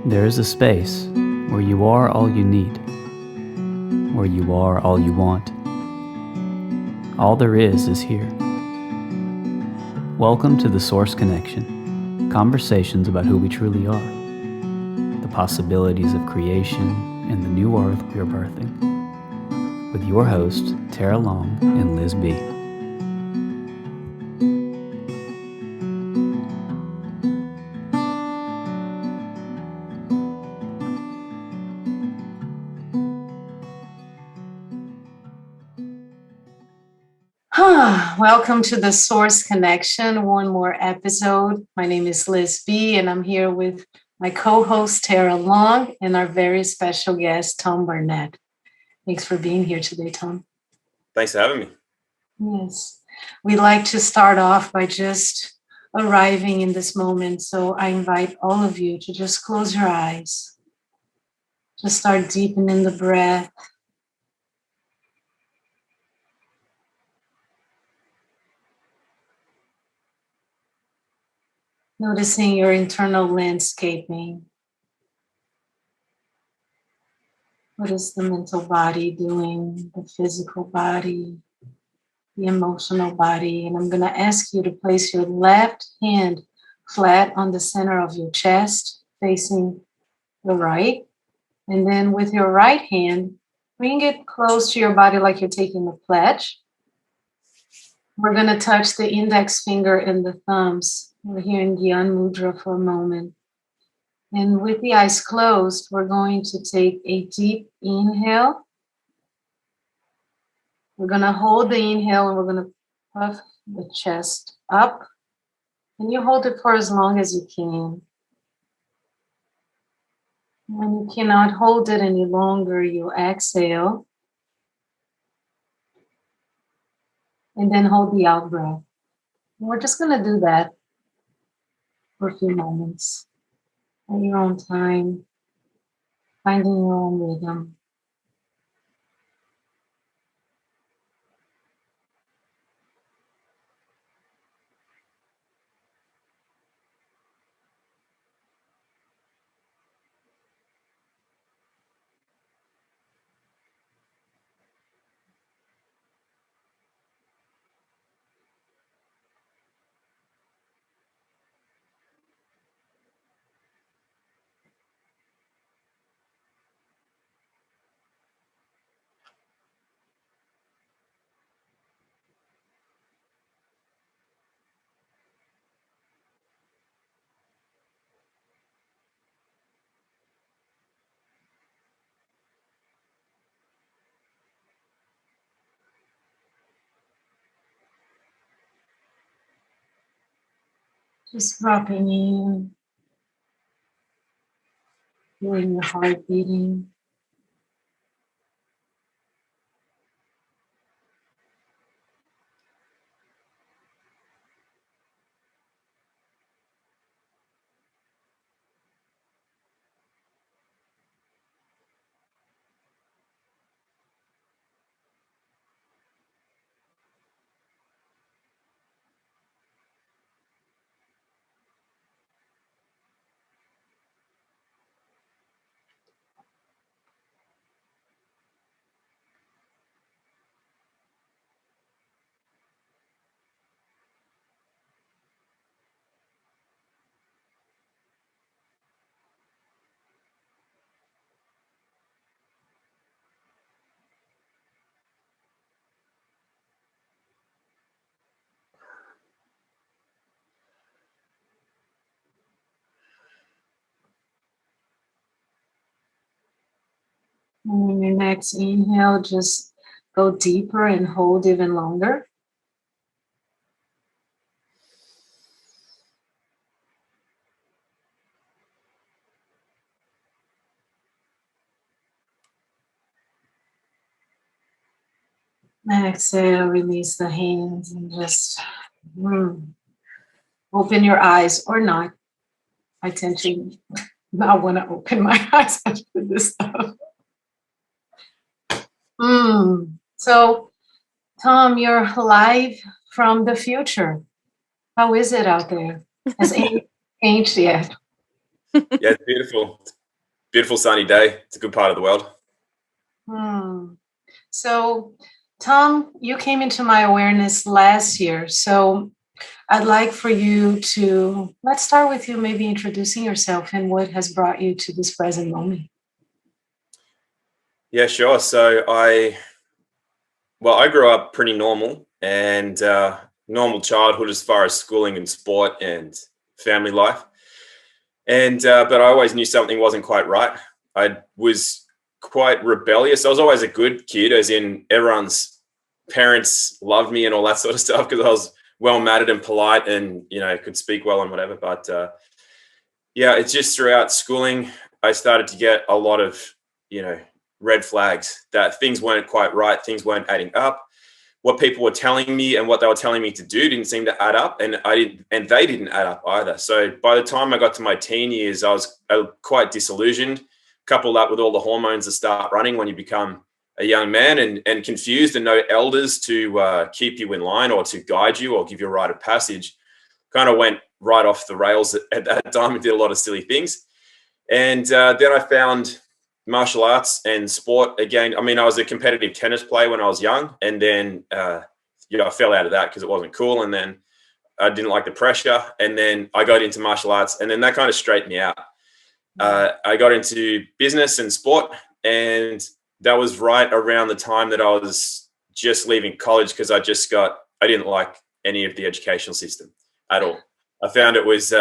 There is a space where you are all you need, where you are all you want. All there is here. Welcome to the Source Connection, conversations about who we truly are, the possibilities of creation and the new earth we are birthing, with your hosts, Tara Long and Liz B. Welcome to the Source Connection, one more episode. My name is Liz B, and I'm here with my co-host Tara Long and our very special guest, Tom Barnett. Thanks for being here today, Tom. Thanks for having me. Yes. We'd like to start off by just arriving in this moment. So I invite all of you to just close your eyes. Just start deepening the breath. Noticing your internal landscaping. What is the mental body doing, the physical body, the emotional body? And I'm going to ask you to place your left hand flat on the center of your chest, facing the right. And then with your right hand, bring it close to your body like you're taking a pledge. We're going to touch the index finger and the thumbs. We're here in Gyan Mudra for a moment. And with the eyes closed, we're going to take a deep inhale. We're going to hold the inhale and we're going to puff the chest up. And you hold it for as long as you can. When you cannot hold it any longer, you exhale. And then hold the out breath. And we're just going to do that for a few moments at your own time, finding your own rhythm. Just dropping in, feeling your heart beating. And in your next inhale, just go deeper and hold even longer. Exhale, release the hands and just open your eyes or not. I tend to not want to open my eyes after this stuff. So, Tom, you're live from the future. How is it out there? Has it changed yet? Yeah, it's beautiful. Beautiful sunny day. It's a good part of the world. So, Tom, you came into my awareness last year. So I'd like for you to, let's start with you maybe introducing yourself and what has brought you to this present moment. Yeah, sure. So I grew up pretty normal and normal childhood as far as schooling and sport and family life. And but I always knew something wasn't quite right. I was quite rebellious. I was always a good kid, as in everyone's parents loved me and all that sort of stuff because I was well mannered and polite and could speak well and whatever. But yeah, it's just throughout schooling I started to get a lot of red flags that things weren't quite right, things weren't adding up. What people were telling me and what they were telling me to do didn't seem to add up, and they didn't add up either. So by the time I got to my teen years, I was quite disillusioned. Couple that with all the hormones that start running when you become a young man, and confused, and no elders to keep you in line or to guide you or give you a rite of passage. Kind of went right off the rails at that time and did a lot of silly things. And then I found martial arts and sport again. I mean, I was a competitive tennis player when I was young, and then I fell out of that because it wasn't cool, and then I didn't like the pressure, and then I got into martial arts, and then that kind of straightened me out. I got into business and sport, and that was right around the time that I was just leaving college because I didn't like any of the educational system at all. I found it was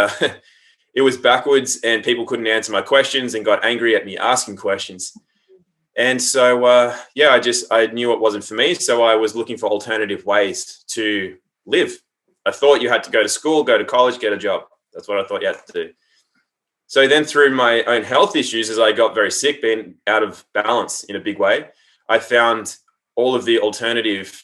it was backwards, and people couldn't answer my questions and got angry at me asking questions. And so, I knew it wasn't for me. So I was looking for alternative ways to live. I thought you had to go to school, go to college, get a job. That's what I thought you had to do. So then through my own health issues, as I got very sick, being out of balance in a big way, I found all of the alternative,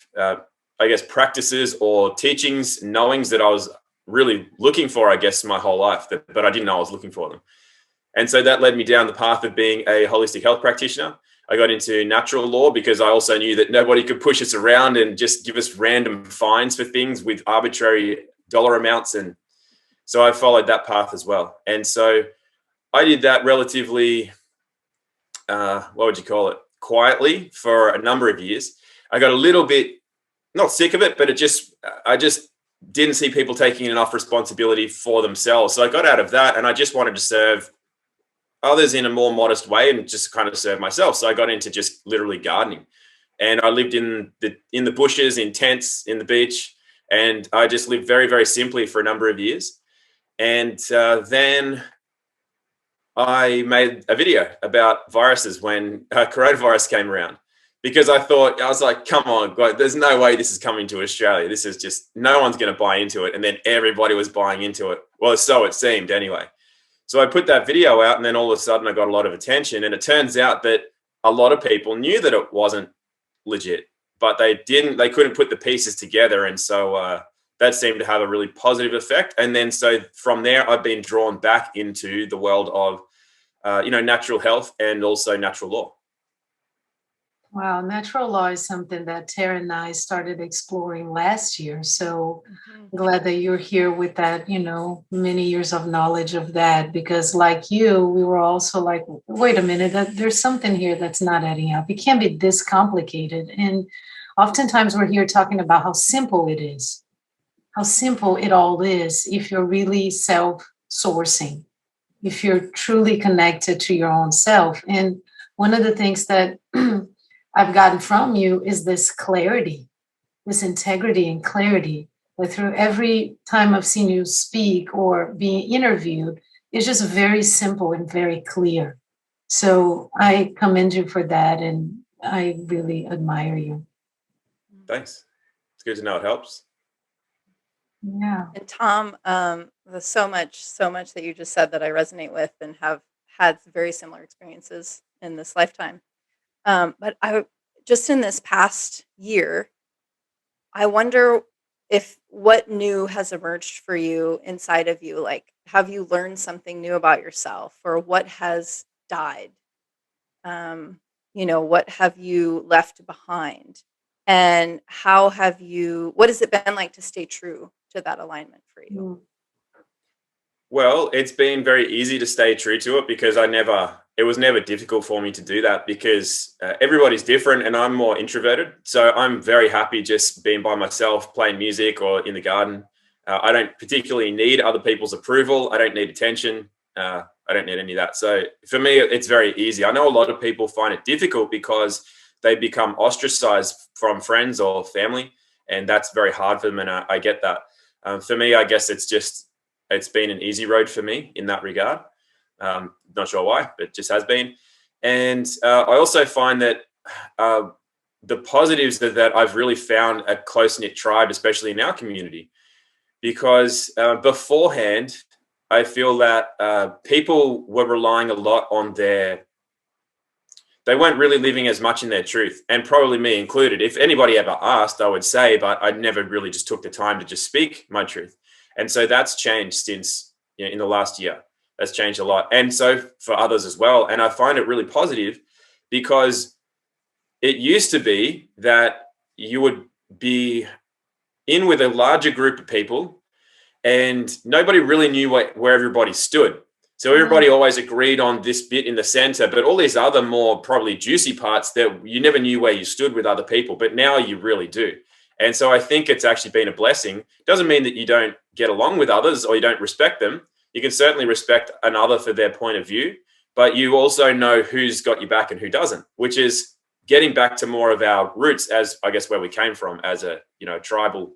practices or teachings, knowings that I was really looking for, I guess, my whole life, but I didn't know I was looking for them. And so that led me down the path of being a holistic health practitioner. I got into natural law because I also knew that nobody could push us around and just give us random fines for things with arbitrary dollar amounts. And so I followed that path as well. And so I did that relatively, quietly for a number of years. I got a little bit, not sick of it, but I just didn't see people taking enough responsibility for themselves. So I got out of that, and I just wanted to serve others in a more modest way and just kind of serve myself. So I got into just literally gardening, and I lived in the bushes, in tents, in the beach, and I just lived very, very simply for a number of years. And then I made a video about viruses when coronavirus came around, because I was like, come on, God, there's no way this is coming to Australia. This is just, no one's going to buy into it. And then everybody was buying into it. Well, so it seemed anyway. So I put that video out, and then all of a sudden I got a lot of attention. And it turns out that a lot of people knew that it wasn't legit, but they couldn't put the pieces together. And so that seemed to have a really positive effect. And then so from there, I've been drawn back into the world of, natural health and also natural law. Wow, natural law is something that Tara and I started exploring last year. So glad that you're here with that, many years of knowledge of that, because like you, we were also like, wait a minute, there's something here that's not adding up. It can't be this complicated. And oftentimes we're here talking about how simple it is, how simple it all is if you're really self-sourcing, if you're truly connected to your own self. And one of the things that I've gotten from you is this clarity, this integrity and clarity, that through every time I've seen you speak or being interviewed, it's just very simple and very clear. So I commend you for that, and I really admire you. Thanks. It's good to know it helps. Yeah. And Tom, there's so much that you just said that I resonate with and have had very similar experiences in this lifetime. But I just in this past year, I wonder if what new has emerged for you inside of you. Like, have you learned something new about yourself, or what has died? What have you left behind? And what has it been like to stay true to that alignment for you? Well, it's been very easy to stay true to it because I never it was never difficult for me to do that because everybody's different and I'm more introverted. So I'm very happy just being by myself, playing music or in the garden. I don't particularly need other people's approval. I don't need attention. I don't need any of that. So for me, it's very easy. I know a lot of people find it difficult because they become ostracized from friends or family, and that's very hard for them. And I get that. For me, I guess it's been an easy road for me in that regard. Not sure why, but it just has been. And I also find that the positives that I've really found a close-knit tribe, especially in our community, because beforehand, I feel that people were relying a lot on they weren't really living as much in their truth, and probably me included. If anybody ever asked, I would say, but I never really just took the time to just speak my truth. And so that's changed since, in the last year. That's changed a lot. And so for others as well. And I find it really positive because it used to be that you would be in with a larger group of people and nobody really knew where everybody stood. So everybody always agreed on this bit in the center, but all these other more probably juicy parts that you never knew where you stood with other people, but now you really do. And so I think it's actually been a blessing. Doesn't mean that you don't get along with others or you don't respect them. You can certainly respect another for their point of view, but you also know who's got your back and who doesn't, which is getting back to more of our roots as, I guess, where we came from as a, tribal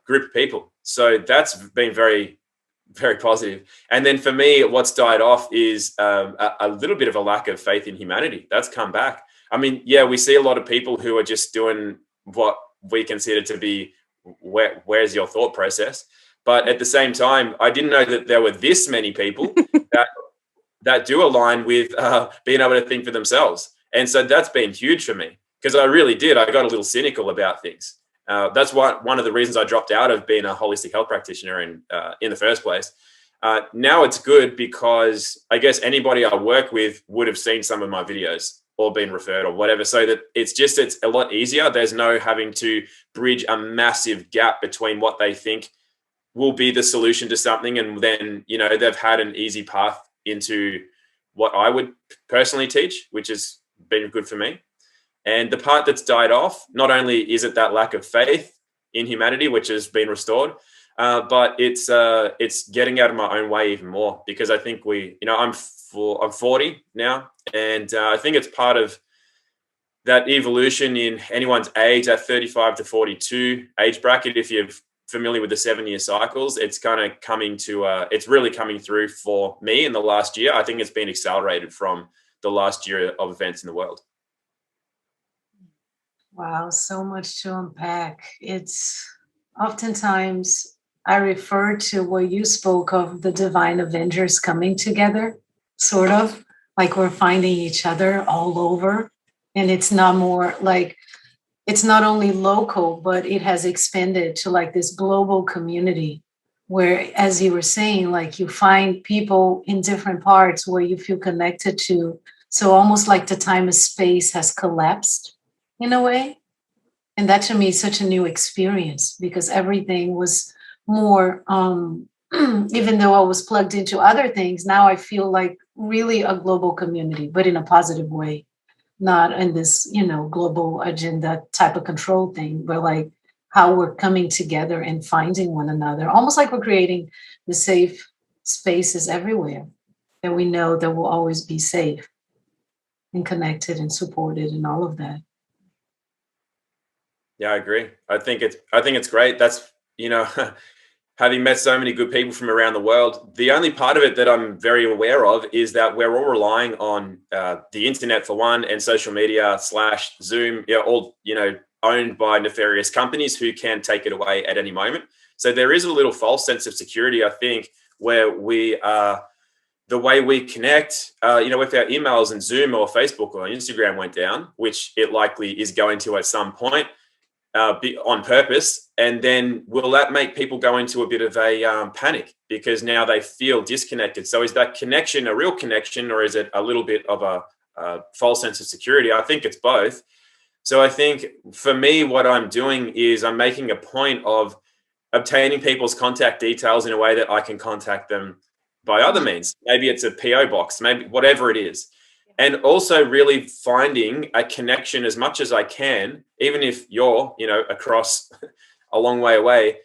group of people. So that's been very, very positive. And then for me, what's died off is a little bit of a lack of faith in humanity. That's come back. I mean, yeah, we see a lot of people who are just doing what we consider to be where's your thought process. But at the same time, I didn't know that there were this many people that do align with being able to think for themselves. And so that's been huge for me because I really did. I got a little cynical about things. That's one of the reasons I dropped out of being a holistic health practitioner in the first place. Now it's good because I guess anybody I work with would have seen some of my videos or been referred or whatever. So that it's a lot easier. There's no having to bridge a massive gap between what they think will be the solution to something. And then, they've had an easy path into what I would personally teach, which has been good for me. And the part that's died off, not only is it that lack of faith in humanity, which has been restored, but it's getting out of my own way even more because I think I'm 40 now. And I think it's part of that evolution in anyone's age, that 35 to 42 age bracket. If you're familiar with the 7-year cycles, it's kind of it's really coming through for me in the last year. I think it's been accelerated from the last year of events in the world. Wow, so much to unpack. It's oftentimes I refer to what you spoke of, the divine Avengers coming together, sort of like we're finding each other all over. And it's not more like, it's not only local, but it has expanded to like this global community where, as you were saying, like you find people in different parts where you feel connected to. So almost like the time and space has collapsed in a way. And that to me is such a new experience because everything was more, even though I was plugged into other things, now I feel like really a global community, but in a positive way. Not in this, global agenda type of control thing, but like how we're coming together and finding one another, almost like we're creating the safe spaces everywhere that we know that will always be safe and connected and supported and all of that. Yeah, I agree. I think it's great. That's, having met so many good people from around the world, the only part of it that I'm very aware of is that we're all relying on the internet for one, and social media / Zoom, all, owned by nefarious companies who can take it away at any moment. So there is a little false sense of security, I think, where the way we connect, if our emails and Zoom or Facebook or Instagram went down, which it likely is going to at some point, on purpose, and then will that make people go into a bit of a panic because now they feel disconnected? So is that connection a real connection, or is it a little bit of a false sense of security? I think it's both. So I think for me, what I'm doing is I'm making a point of obtaining people's contact details in a way that I can contact them by other means. Maybe it's a PO box, maybe whatever it is. And also really finding a connection as much as I can, even if you're, across a long way away.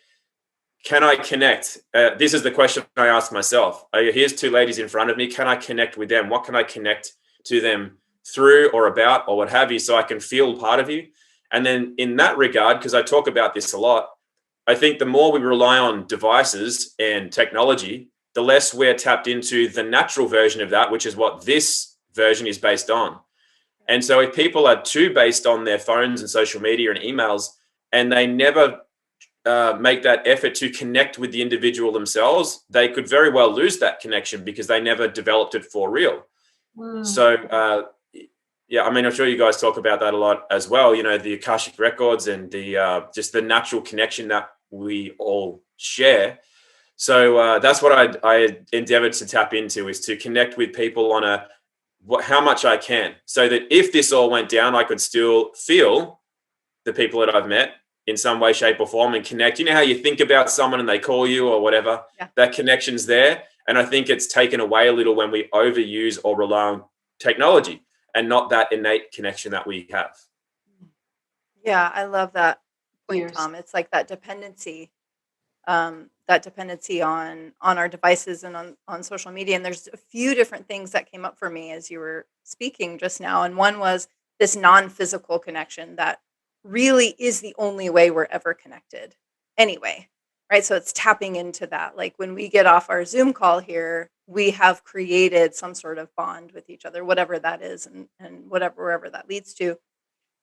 Can I connect? This is the question I ask myself. Here's two ladies in front of me. Can I connect with them? What can I connect to them through or about or what have you, so I can feel part of you? And then in that regard, because I talk about this a lot, I think the more we rely on devices and technology, the less we're tapped into the natural version of that, which is what this version is based on. And so if people are too based on their phones and social media and emails, and they never make that effort to connect with the individual themselves, they could very well lose that connection because they never developed it for real. So, yeah, I mean, I'm sure you guys talk about that a lot as well, the Akashic records and the just the natural connection that we all share. So that's what I endeavored to tap into, is to connect with people on how much I can, so that if this all went down, I could still feel the people that I've met in some way, shape or form and connect. You know how you think about someone and they call you or whatever, that connection's there. And I think it's taken away a little when we overuse or rely on technology and not that innate connection that we have. Yeah, I love that point, Tom. It's like that dependency on our devices and on social media. And there's a few different things that came up for me as you were speaking just now. And one was this non-physical connection that really is the only way we're ever connected anyway, right? So it's tapping into that. Like when we get off our Zoom call here, we have created some sort of bond with each other, whatever that is, and wherever that leads to.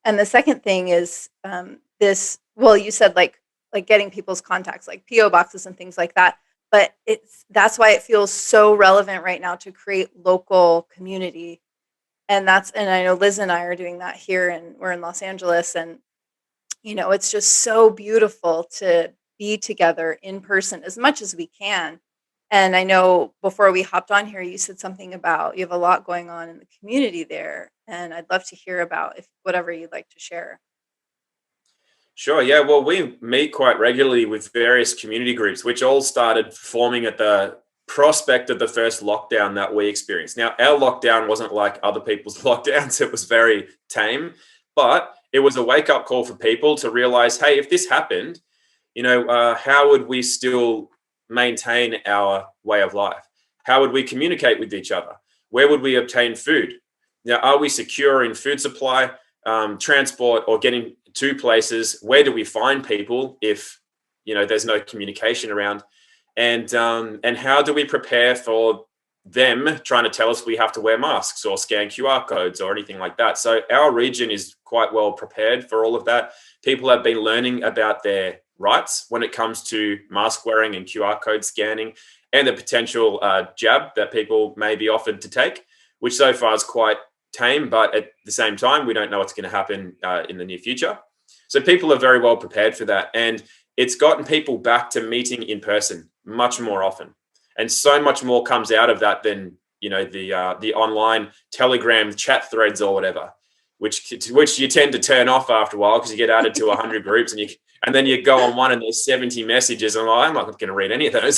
And the second thing is you said like getting people's contacts, like PO boxes and things like that. But that's why it feels so relevant right now to create local community. And I know Liz and I are doing that here, and we're in Los Angeles, and it's just so beautiful to be together in person as much as we can. And I know before we hopped on here, you said something about you have a lot going on in the community there, and I'd love to hear about whatever you'd like to share. Sure. Yeah. Well, we meet quite regularly with various community groups, which all started forming at the prospect of the first lockdown that we experienced. Now, our lockdown wasn't like other people's lockdowns. It was very tame, but it was a wake-up call for people to realize, hey, if this happened, how would we still maintain our way of life? How would we communicate with each other? Where would we obtain food? Now, are we secure in food supply, transport, or getting to places? Where do we find people if there's no communication around? And how do we prepare for them trying to tell us we have to wear masks or scan QR codes or anything like that? So our region is quite well prepared for all of that. People have been learning about their rights when it comes to mask wearing and QR code scanning and the potential jab that people may be offered to take, which so far is quite tame, but at the same time, we don't know what's going to happen in the near future. So people are very well prepared for that. And it's gotten people back to meeting in person much more often. And so much more comes out of that than, the online Telegram chat threads or whatever, which you tend to turn off after a while because you get added to 100 groups and then you go on one and there's 70 messages and I'm not going to read any of those.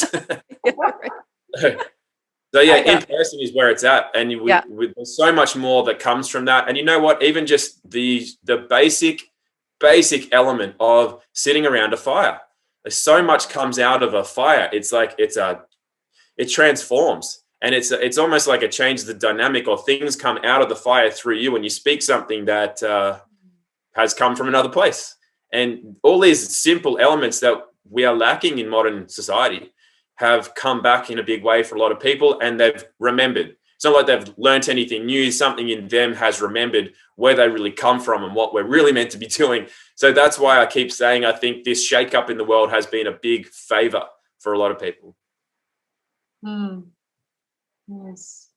So yeah, in person is where it's at. And there's so much more that comes from that. And you know what, even just the basic element of sitting around a fire. There's so much comes out of a fire. It's like it transforms, and it's almost like it changes the dynamic, or things come out of the fire through you when you speak something that has come from another place. And all these simple elements that we are lacking in modern society have come back in a big way for a lot of people, and they've remembered. It's not like they've learnt anything new. Something in them has remembered where they really come from and what we're really meant to be doing. So that's why I keep saying I think this shake-up in the world has been a big favor for a lot of people. Yes.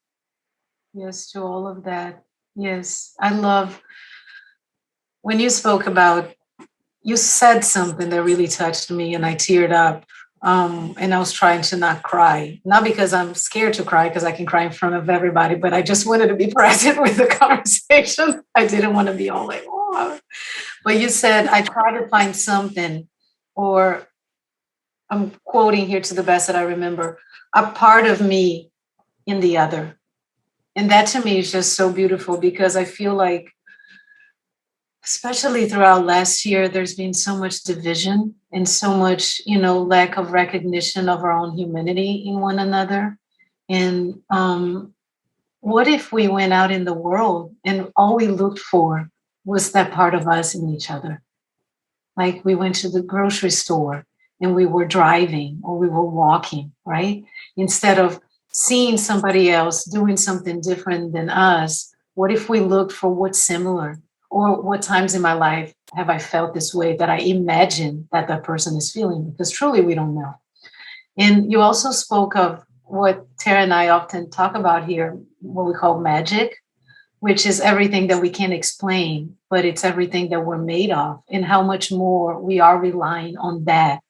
Yes, to all of that. Yes. I love when you spoke about, you said something that really touched me and I teared up. And I was trying to not cry, not because I'm scared to cry, because I can cry in front of everybody, but I just wanted to be present with the conversation. I didn't want to be all like, oh. But you said, I try to find something, or I'm quoting here to the best that I remember, a part of me in the other. And that to me is just so beautiful, because I feel like, especially throughout last year, there's been so much division and so much, lack of recognition of our own humanity in one another. And what if we went out in the world and all we looked for was that part of us in each other? Like we went to the grocery store and we were driving or we were walking, right? Instead of seeing somebody else doing something different than us, what if we looked for what's similar? Or what times in my life have I felt this way that I imagine that that person is feeling? Because truly we don't know. And you also spoke of what Tara and I often talk about here, what we call magic, which is everything that we can't explain, but it's everything that we're made of, and how much more we are relying on that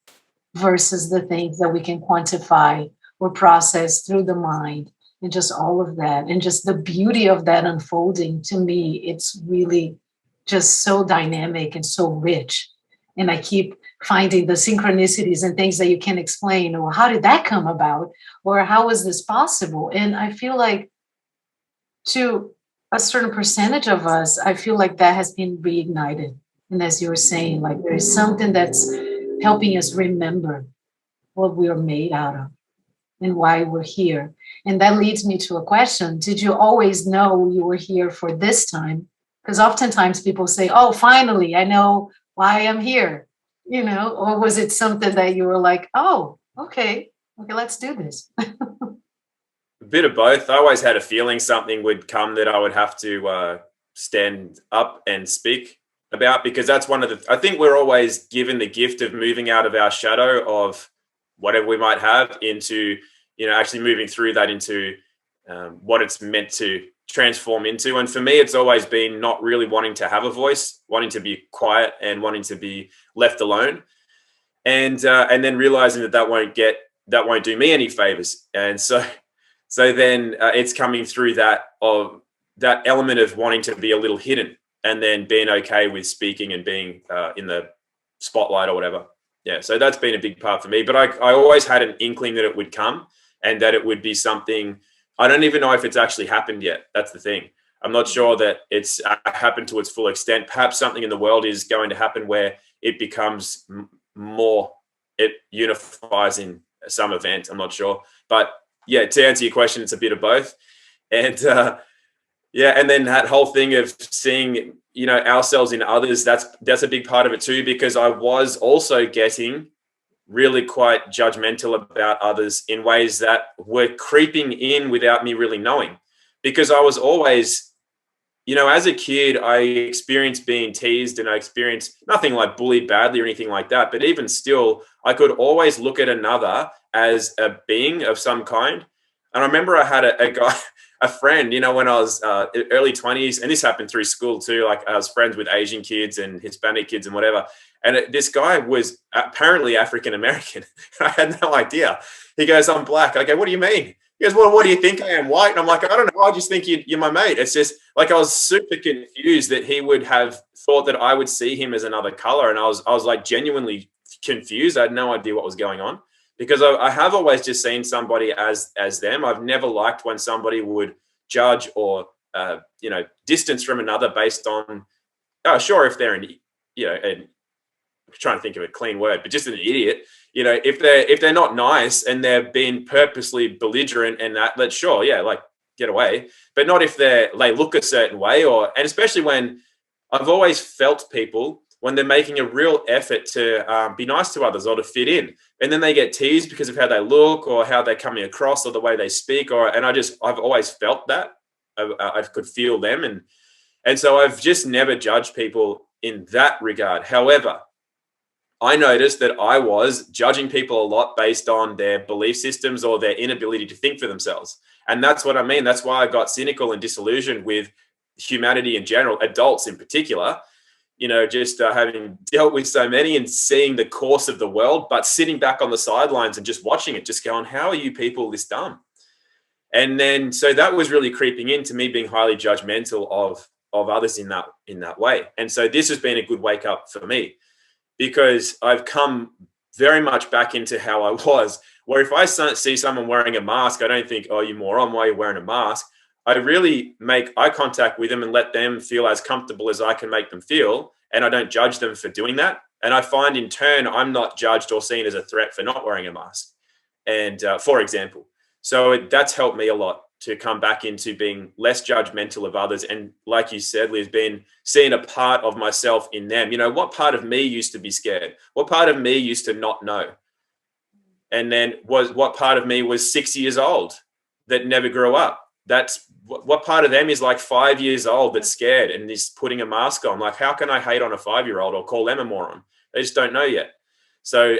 versus the things that we can quantify or process through the mind, and just all of that. And just the beauty of that unfolding, to me, it's really just so dynamic and so rich. And I keep finding the synchronicities and things that you can't explain, or how did that come about? Or how is this possible? And I feel like, to a certain percentage of us, I feel like that has been reignited. And as you were saying, like there's something that's helping us remember what we are made out of and why we're here. And that leads me to a question. Did you always know you were here for this time? Because oftentimes people say, oh, finally, I know why I'm here, or was it something that you were like, oh, okay, let's do this? A bit of both. I always had a feeling something would come that I would have to stand up and speak about, because that's one of the, I think we're always given the gift of moving out of our shadow of whatever we might have into, actually moving through that into what it's meant to transform into. And for me, it's always been not really wanting to have a voice, wanting to be quiet and wanting to be left alone. And then realizing that won't do me any favors. And so then it's coming through that element of wanting to be a little hidden, and then being okay with speaking and being in the spotlight or whatever. Yeah, so that's been a big part for me. But I always had an inkling that it would come, and that it would be something. I don't even know if it's actually happened yet. That's the thing. I'm not sure that it's happened to its full extent. Perhaps something in the world is going to happen where it becomes more, it unifies in some event. I'm not sure. But yeah, to answer your question, it's a bit of both. And and then that whole thing of seeing, ourselves in others, that's a big part of it too, because I was also getting really quite judgmental about others in ways that were creeping in without me really knowing. Because I was always, as a kid, I experienced being teased, and I experienced nothing like bullied badly or anything like that. But even still, I could always look at another as a being of some kind. And I remember I had a guy, a friend, when I was early 20s, and this happened through school too. Like I was friends with Asian kids and Hispanic kids and whatever. And this guy was apparently African-American. I had no idea. He goes, I'm black. I go, what do you mean? He goes, well, what do you think I am, white? And I'm like, I don't know. I just think you're my mate. It's just like, I was super confused that he would have thought that I would see him as another color. And I was like genuinely confused. I had no idea what was going on, because I have always just seen somebody as them. I've never liked when somebody would judge or, distance from another based on, sure, if they're I'm trying to think of a clean word, but just an idiot, if they're not nice and they're being purposely belligerent and let's sure, yeah, like get away, but not if they look a certain way, and especially when I've always felt people when they're making a real effort to be nice to others or to fit in, and then they get teased because of how they look or how they're coming across or the way they speak, I've always felt that I could feel them, and so I've just never judged people in that regard. However, I noticed that I was judging people a lot based on their belief systems or their inability to think for themselves. And that's what I mean. That's why I got cynical and disillusioned with humanity in general, adults in particular, just having dealt with so many and seeing the course of the world, but sitting back on the sidelines and just watching it, just going, how are you people this dumb? And then, so that was really creeping into me being highly judgmental of others in that way. And so this has been a good wake up for me, because I've come very much back into how I was, where if I see someone wearing a mask, I don't think, oh, you moron, why are you wearing a mask? I really make eye contact with them and let them feel as comfortable as I can make them feel. And I don't judge them for doing that. And I find in turn, I'm not judged or seen as a threat for not wearing a mask. And for example, so that's helped me a lot to come back into being less judgmental of others. And like you said, Liz, being seeing a part of myself in them. You know, what part of me used to be scared? What part of me used to not know? And then what part of me was 6 years old that never grew up? That's what part of them is like 5 years old that's scared and is putting a mask on. Like, how can I hate on a 5-year-old or call them a moron? They just don't know yet. So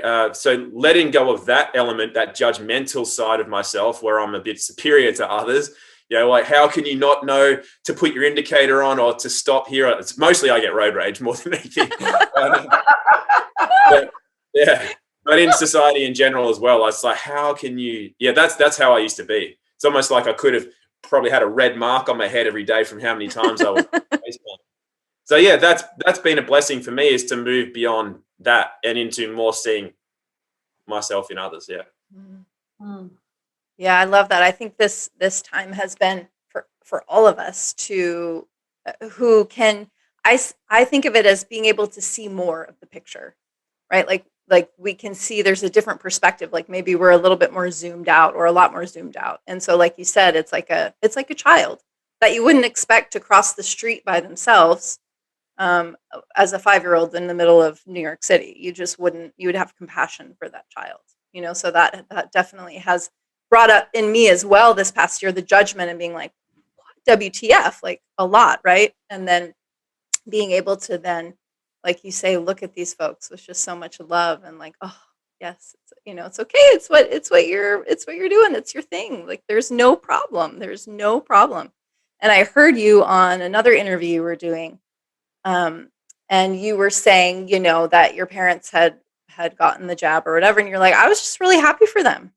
letting go of that element, that judgmental side of myself where I'm a bit superior to others, you know, like how can you not know to put your indicator on or to stop here? It's mostly I get road rage more than anything. But, yeah, but in society in general as well, it's like, how can you, that's how I used to be. It's almost like I could have probably had a red mark on my head every day from how many times I was baseball. So yeah, that's been a blessing for me, is to move beyond that and into more seeing myself in others. Yeah. Mm-hmm. Yeah, I love that. I think this time has been for all of us to who can I think of it as being able to see more of the picture, right? Like we can see there's a different perspective. Like maybe we're a little bit more zoomed out or a lot more zoomed out. And so like you said, it's like a child that you wouldn't expect to cross the street by themselves as a 5-year-old in the middle of New York City. You just wouldn't, you would have compassion for that child, you know? So that definitely has brought up in me as well this past year, the judgment and being like, what, WTF, like a lot. Right. And then being able to then, like you say, look at these folks with just so much love and like, oh yes, it's, you know, it's okay. It's what you're doing. It's your thing. Like there's no problem. And I heard you on another interview you were doing, and you were saying, you know, that your parents had gotten the jab or whatever. And you're like, I was just really happy for them.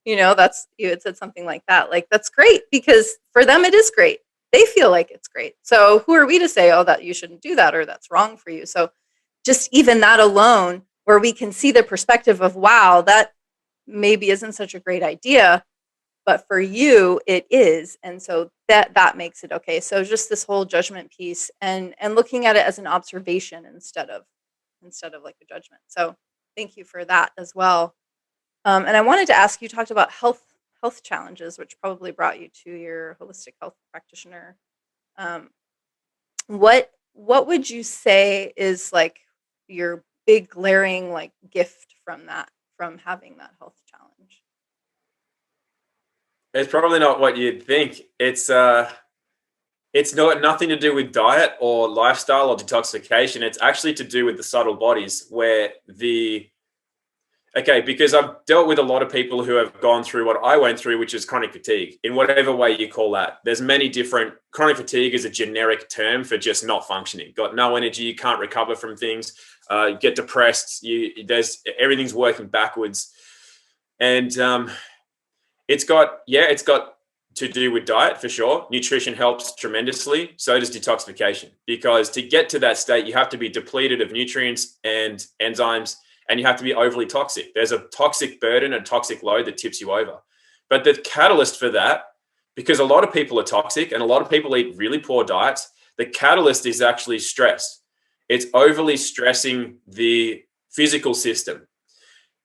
You know, you had said something like that. Like, that's great because for them, it is great. They feel like it's great. So who are we to say, oh, that you shouldn't do that or that's wrong for you? So just even that alone, where we can see the perspective of, wow, that maybe isn't such a great idea, but for you it is. And so that makes it okay. So just this whole judgment piece and looking at it as an observation instead of like a judgment. So thank you for that as well. And I wanted to ask, you talked about health challenges, which probably brought you to your holistic health practitioner. What would you say is like your big glaring like gift from having that health challenge? It's probably not what you'd think. It's nothing to do with diet or lifestyle or detoxification. It's actually to do with the subtle bodies because I've dealt with a lot of people who have gone through what I went through, which is chronic fatigue, in whatever way you call that. There's many different. Chronic fatigue is a generic term for just not functioning. Got no energy, you can't recover from things, you get depressed, everything's working backwards. And it's got to do with diet for sure. Nutrition helps tremendously. So does detoxification, because to get to that state, you have to be depleted of nutrients and enzymes, and you have to be overly toxic. There's a toxic burden, a toxic load that tips you over. But the catalyst for that, because a lot of people are toxic and a lot of people eat really poor diets, the catalyst is actually stress. It's overly stressing the physical system.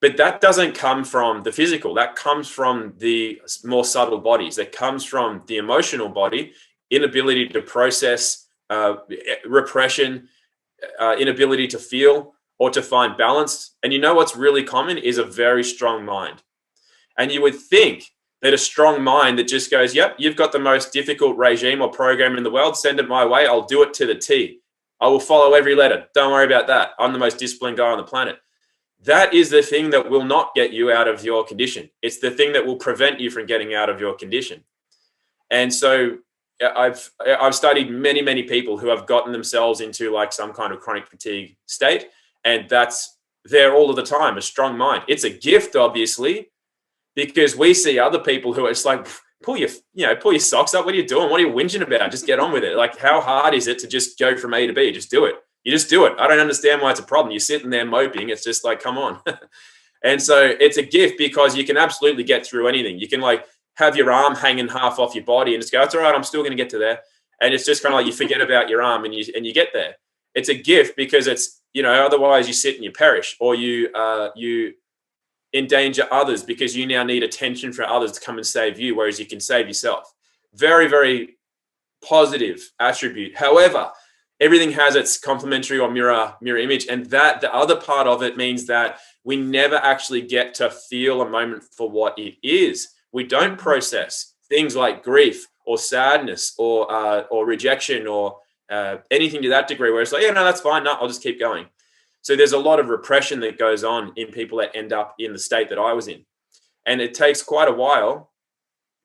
But that doesn't come from the physical. That comes from the more subtle bodies. That comes from the emotional body, inability to process, repression, inability to feel or to find balance. And you know what's really common is a very strong mind. And you would think that a strong mind that just goes, yep, you've got the most difficult regime or program in the world, send it my way, I'll do it to the T. I will follow every letter. Don't worry about that. I'm the most disciplined guy on the planet. That is the thing that will not get you out of your condition. It's the thing that will prevent you from getting out of your condition. And so I've studied many, many people who have gotten themselves into like some kind of chronic fatigue state. And that's there all of the time, a strong mind. It's a gift, obviously, because we see other people who are just like, pull your socks up. What are you doing? What are you whinging about? Just get on with it. Like, how hard is it to just go from A to B? Just do it. You just do it. I don't understand why it's a problem. You're sitting there moping. It's just like, come on. And so it's a gift because you can absolutely get through anything. You can like have your arm hanging half off your body and just go, it's all right, I'm still going to get to there. And it's just kind of like you forget about your arm and you get there. It's a gift because it's, otherwise you sit and you perish, or you endanger others because you now need attention for others to come and save you, whereas you can save yourself. Very, very positive attribute. However, everything has its complementary or mirror image, and that the other part of it means that we never actually get to feel a moment for what it is. We don't process things like grief or sadness or rejection or anything to that degree, where it's like, yeah, no, that's fine. No, I'll just keep going. So there's a lot of repression that goes on in people that end up in the state that I was in. And it takes quite a while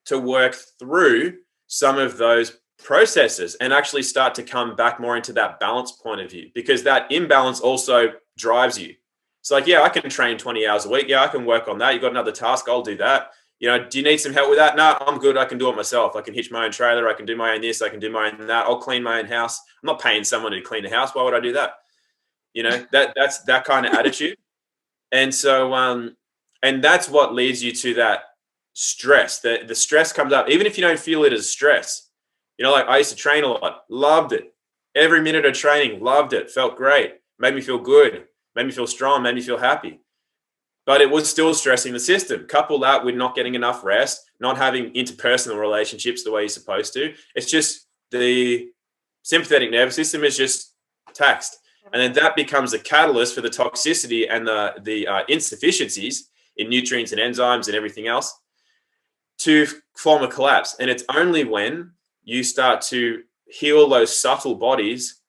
to work through some of those processes and actually start to come back more into that balance point of view, because that imbalance also drives you. It's like, yeah, I can train 20 hours a week. Yeah, I can work on that. You got another task, I'll do that. Do you need some help with that? No, I'm good. I can do it myself. I can hitch my own trailer. I can do my own this. I can do my own that. I'll clean my own house. I'm not paying someone to clean the house. Why would I do that? That's that kind of attitude. And so, and that's what leads you to that stress. The stress comes up, even if you don't feel it as stress. Like I used to train a lot, loved it. Every minute of training, loved it, felt great, made me feel good, made me feel strong, made me feel happy. But it was still stressing the system. Couple that with not getting enough rest, not having interpersonal relationships the way you're supposed to. It's just the sympathetic nervous system is just taxed. And then that becomes a catalyst for the toxicity and the insufficiencies in nutrients and enzymes and everything else to form a collapse. And it's only when you start to heal those subtle bodies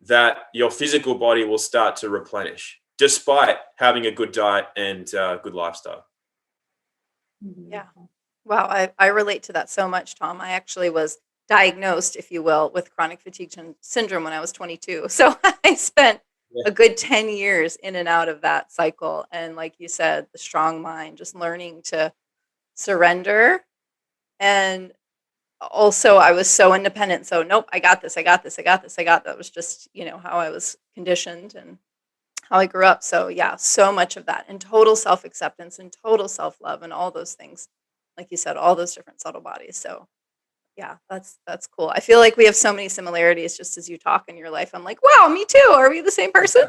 that your physical body will start to replenish, despite having a good diet and good lifestyle. Yeah. Wow. I relate to that so much, Tom. I actually was diagnosed, if you will, with chronic fatigue syndrome when I was 22. So I spent a good 10 years in and out of that cycle. And like you said, the strong mind, just learning to surrender. And also I was so independent. So nope, I got this. That was just, how I was conditioned and how I grew up. So yeah, so much of that, and total self-acceptance and total self-love and all those things, like you said, all those different subtle bodies. So yeah, that's cool. I feel like we have so many similarities just as you talk in your life. I'm like, wow, me too. Are we the same person?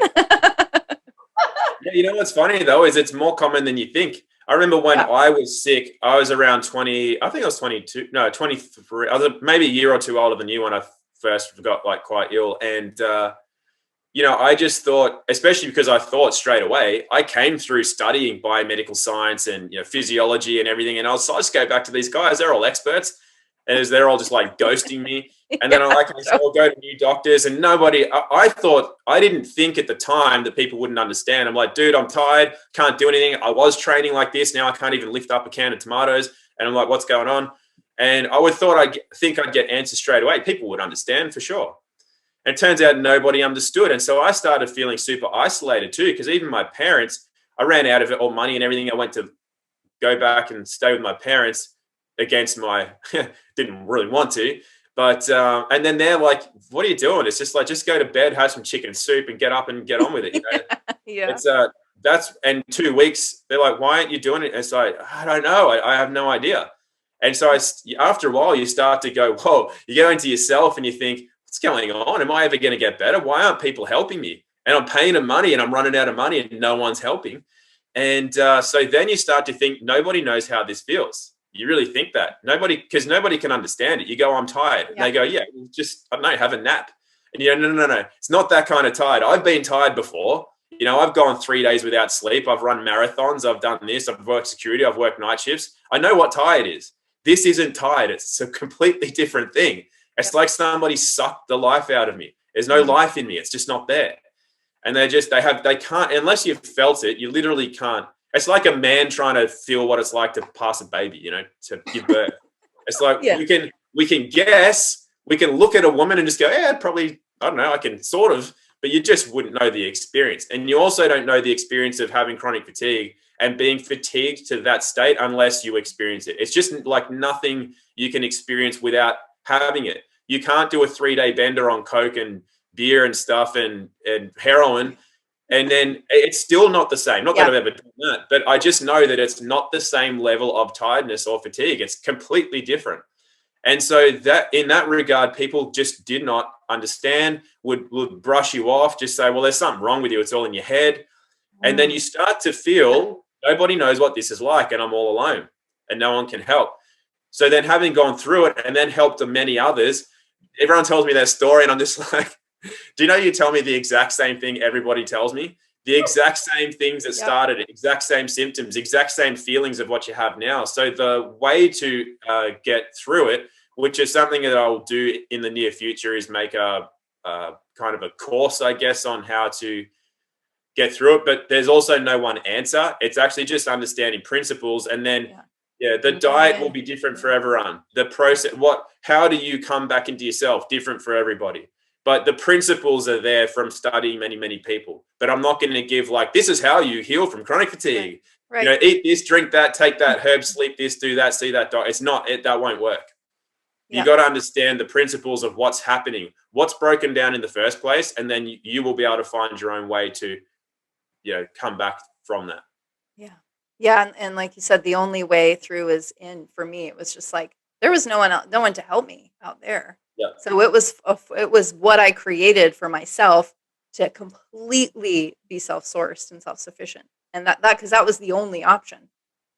Yeah, what's funny though is it's more common than you think. I remember when I was sick, I was around 20, I think I was 22, no, 23. I was maybe a year or two older than you when I first got like quite ill. And, I just thought, especially because I thought straight away, I came through studying biomedical science and, physiology and everything. And I just go back to these guys, they're all experts. And they're all just like ghosting me. And then I'm like, so I'll go to new doctors and nobody, I didn't think at the time that people wouldn't understand. I'm like, dude, I'm tired, can't do anything. I was training like this. Now I can't even lift up a can of tomatoes. And I'm like, what's going on? And I would think I'd get answers straight away. People would understand for sure. And it turns out nobody understood. And so I started feeling super isolated too, because even my parents, I ran out of it all money and everything. I went to go back and stay with my parents against my, didn't really want to, but, and then they're like, what are you doing? It's just like, just go to bed, have some chicken soup and get up and get on with it. Yeah. It's, and 2 weeks, they're like, why aren't you doing it? And it's like, I don't know. I have no idea. And so after a while, you start to go, whoa, you go into yourself and you think, what's going on? Am I ever going to get better? Why aren't people helping me? And I'm paying them money and I'm running out of money and no one's helping. And so then you start to think, nobody knows how this feels. You really think that because nobody can understand it. You go, I'm tired. And they go, yeah, just, I don't know, have a nap. And you go, no. It's not that kind of tired. I've been tired before. I've gone 3 days without sleep. I've run marathons. I've done this. I've worked security. I've worked night shifts. I know what tired is. This isn't tired. It's a completely different thing. It's like somebody sucked the life out of me. There's no life in me. It's just not there. And they can't, unless you've felt it, you literally can't. It's like a man trying to feel what it's like to pass a baby, to give birth. It's like we can guess, we can look at a woman and just go, yeah, probably, I don't know, I can sort of, but you just wouldn't know the experience. And you also don't know the experience of having chronic fatigue and being fatigued to that state unless you experience it. It's just like nothing you can experience without having it. You can't do a 3-day bender on Coke and beer and stuff and heroin And then it's still not the same. Not Yeah. that I've ever done that, but I just know that it's not the same level of tiredness or fatigue. It's completely different. And so that in that regard, people just did not understand, would brush you off, just say, well, there's something wrong with you. It's all in your head. And then you start to feel nobody knows what this is like, and I'm all alone and no one can help. So then having gone through it and then helped many others, everyone tells me their story and I'm just like, do you know, you tell me the exact same thing everybody tells me, the exact same things that started it, exact same symptoms, exact same feelings of what you have now. So the way to get through it, which is something that I will do in the near future, is make a kind of a course, I guess, on how to get through it. But there's also no one answer. It's actually just understanding principles. And then, the diet will be different for everyone. The process, how do you come back into yourself? Different for everybody. But the principles are there from studying many, many people. But I'm not going to give like, this is how you heal from chronic fatigue. Right. You know, eat this, drink that, take that herb, sleep this, do that, see that. It's not, that won't work. You got to understand the principles of what's happening, what's broken down in the first place, and then you will be able to find your own way to, come back from that. Yeah. Yeah. And like you said, the only way through is in. For me, it was just like, there was no one to help me out there. Yeah. So it was what I created for myself to completely be self-sourced and self-sufficient. And because that was the only option.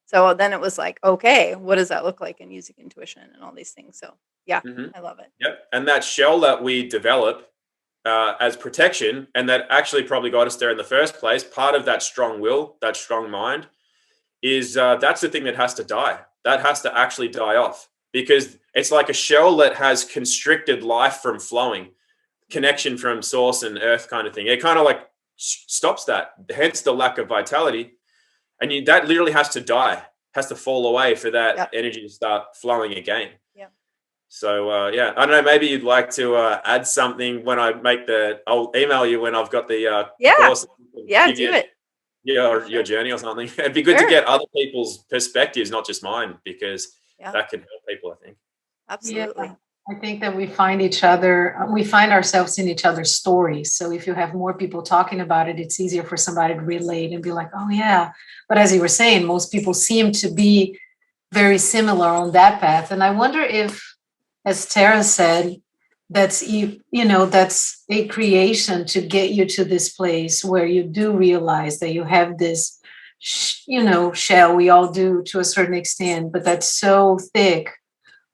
So then it was like, okay, what does that look like in using intuition and all these things? So I love it. Yep. And that shell that we develop as protection, and that actually probably got us there in the first place, part of that strong will, that strong mind, is that's the thing that has to die. That has to actually die off, because it's like a shell that has constricted life from flowing, connection from source and earth kind of thing. It kind of like stops that, hence the lack of vitality. And that literally has to die, has to fall away for that energy to start flowing again. Yeah. So, I don't know, maybe you'd like to add something when I'll email you when I've got the course. Yeah, do it. Your journey or something. It'd be good to get other people's perspectives, not just mine, because that can help people, I think. Absolutely. Yeah, I think that we find ourselves in each other's stories. So if you have more people talking about it, it's easier for somebody to relate and be like, oh yeah. But as you were saying, most people seem to be very similar on that path. And I wonder if, as Tara said, that's a creation to get you to this place where you do realize that you have this, shell. We all do to a certain extent, but that's so thick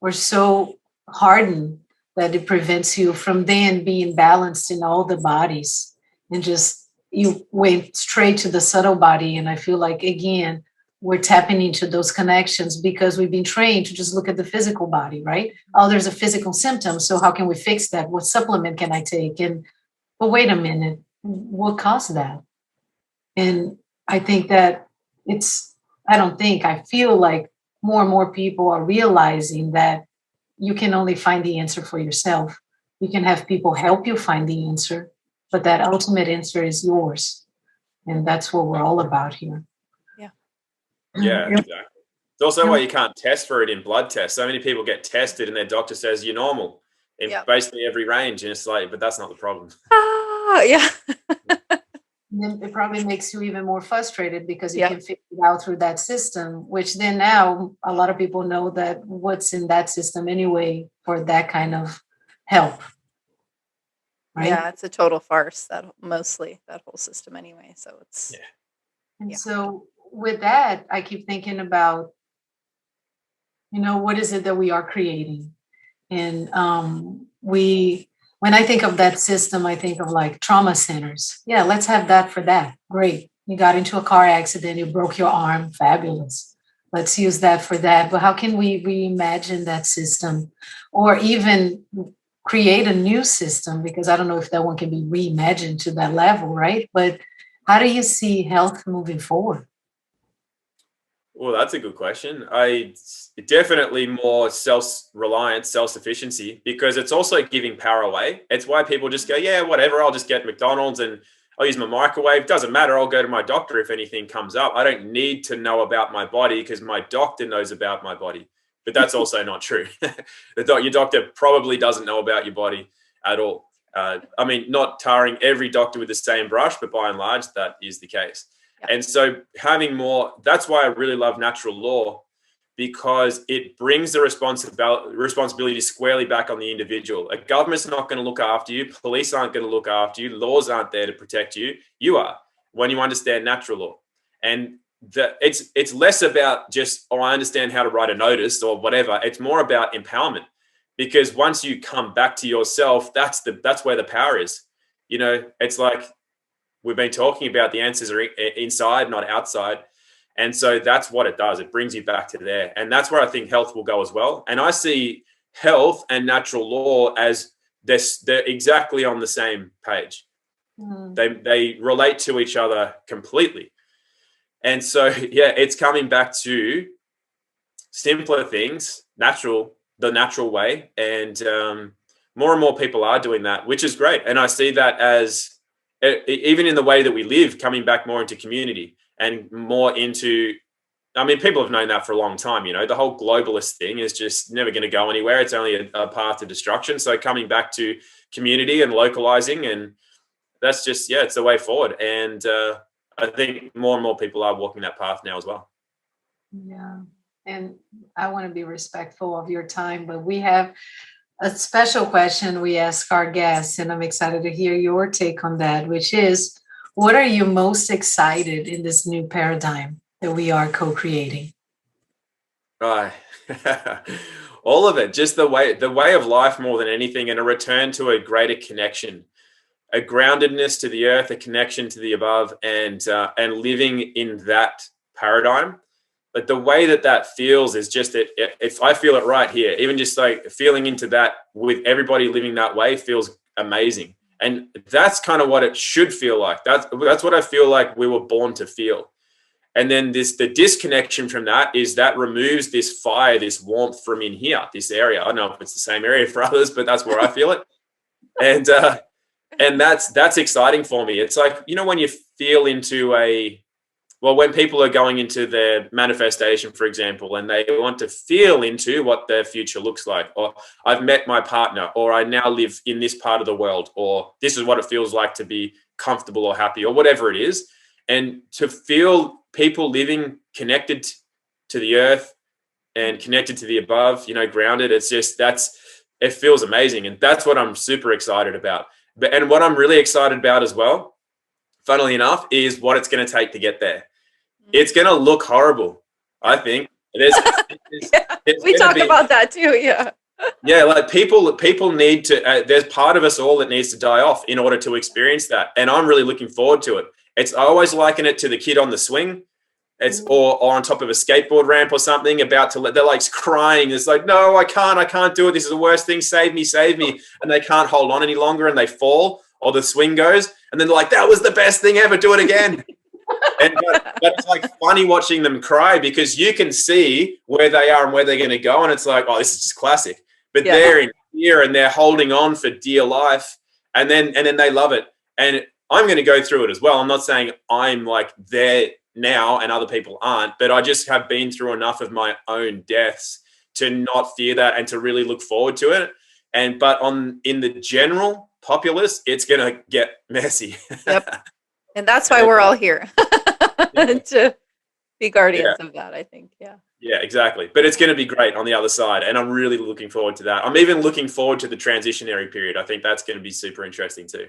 or so hardened that it prevents you from then being balanced in all the bodies, and just you went straight to the subtle body. And I feel like, again, we're tapping into those connections because we've been trained to just look at the physical body, right? Oh, there's a physical symptom. So how can we fix that? What supplement can I take? But wait a minute, what caused that? And I think that I feel like more and more people are realizing that you can only find the answer for yourself. You can have people help you find the answer, but that ultimate answer is yours. And that's what we're all about here. Yeah, exactly. It's also why you can't test for it in blood tests. So many people get tested and their doctor says you're normal in basically every range. And it's like, but that's not the problem. Yeah. Then it probably makes you even more frustrated because you can figure it out through that system, which then now a lot of people know that what's in that system anyway for that kind of help. Right? Yeah, it's a total farce, that whole system anyway. So it's so with that, I keep thinking about, what is it that we are creating? And when I think of that system, I think of like trauma centers. Yeah, let's have that for that. Great. You got into a car accident, you broke your arm. Fabulous. Let's use that for that. But how can we reimagine that system, or even create a new system? Because I don't know if that one can be reimagined to that level, right? But how do you see health moving forward? Well, that's a good question. I definitely more self-reliance, self-sufficiency, because it's also giving power away. It's why people just go, yeah, whatever, I'll just get McDonald's and I'll use my microwave. Doesn't matter. I'll go to my doctor if anything comes up. I don't need to know about my body because my doctor knows about my body. But that's also not true. Your doctor probably doesn't know about your body at all. I mean, not tarring every doctor with the same brush, but by and large, that is the case. Yeah. And so having more, that's why I really love natural law, because it brings the responsibility squarely back on the individual. A government's not going to look after you. Police aren't going to look after you. Laws aren't there to protect you. You are, when you understand natural law. And it's less about just, I understand how to write a notice or whatever. It's more about empowerment, because once you come back to yourself, that's where the power is. It's like we've been talking about, the answers are inside, not outside. And so that's what it does. It brings you back to there. And that's where I think health will go as well. And I see health and natural law as they're exactly on the same page. They relate to each other completely. And so, yeah, it's coming back to simpler things, the natural way. And more and more people are doing that, which is great. And I see that as, even in the way that we live, coming back more into community and more into, I mean, people have known that for a long time. The whole globalist thing is just never going to go anywhere. It's only a path to destruction. So coming back to community and localizing, and that's just, it's the way forward. And I think more and more people are walking that path now as well. Yeah. And I want to be respectful of your time, but we have a special question we ask our guests, and I'm excited to hear your take on that, which is, what are you most excited in this new paradigm that we are co-creating? Right. All of it, just the way of life more than anything, and a return to a greater connection, a groundedness to the earth, a connection to the above, and living in that paradigm. But the way that feels is just that, if I feel it right here, even just like feeling into that with everybody living that way feels amazing. And that's kind of what it should feel like. That's what I feel like we were born to feel. And then the disconnection from that is that removes this fire, this warmth from in here, this area. I don't know if it's the same area for others, but that's where I feel it. And that's exciting for me. It's like, when you feel into when people are going into their manifestation, for example, and they want to feel into what their future looks like, or I've met my partner, or I now live in this part of the world, or this is what it feels like to be comfortable or happy, or whatever it is. And to feel people living connected to the earth and connected to the above, grounded, it's just, it feels amazing. And that's what I'm super excited about. And what I'm really excited about as well, funnily enough, is what it's going to take to get there. It's going to look horrible, I think. We talk about that too, yeah. Yeah, like people need to, there's part of us all that needs to die off in order to experience that. And I'm really looking forward to it. I always liken it to the kid on the swing. It's or on top of a skateboard ramp or something, they're like crying. It's like, no, I can't do it. This is the worst thing. Save me. And they can't hold on any longer and they fall, or the swing goes. And then they're like, that was the best thing ever. Do it again. But it's like funny watching them cry, because you can see where they are and where they're going to go. And it's like, oh, this is just classic. But they're in fear and they're holding on for dear life. And then they love it. And I'm going to go through it as well. I'm not saying I'm like there now and other people aren't, but I just have been through enough of my own deaths to not fear that and to really look forward to it. But in the general populace, it's going to get messy. Yep. And that's why we're all here to be guardians of that, I think. Yeah. Yeah, exactly. But it's going to be great on the other side. And I'm really looking forward to that. I'm even looking forward to the transitionary period. I think that's going to be super interesting too.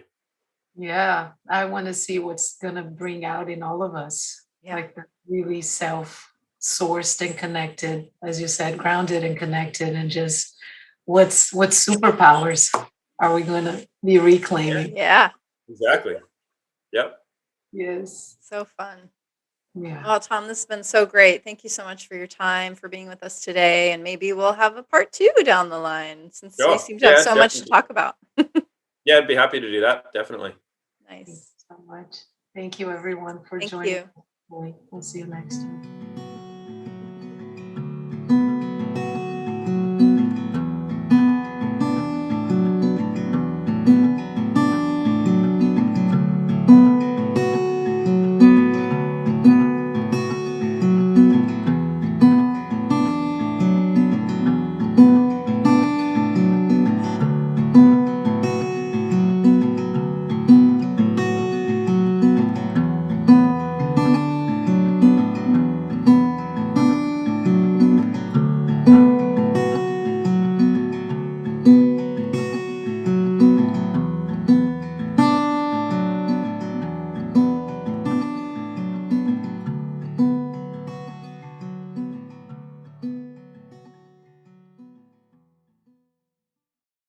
Yeah. I want to see what's going to bring out in all of us. Yeah. Like really self-sourced and connected, as you said, grounded and connected, and just what superpowers are we going to be reclaiming? Yeah. Exactly. Yep. Yes. So fun. Yeah. Oh, Tom, this has been so great. Thank you so much for your time, for being with us today. And maybe we'll have a part 2 down the line, since we seem to have so much to talk about. Yeah, I'd be happy to do that. Definitely. Thank you Nice. so much. Thank you, everyone, for joining. Thank you. We'll see you next time.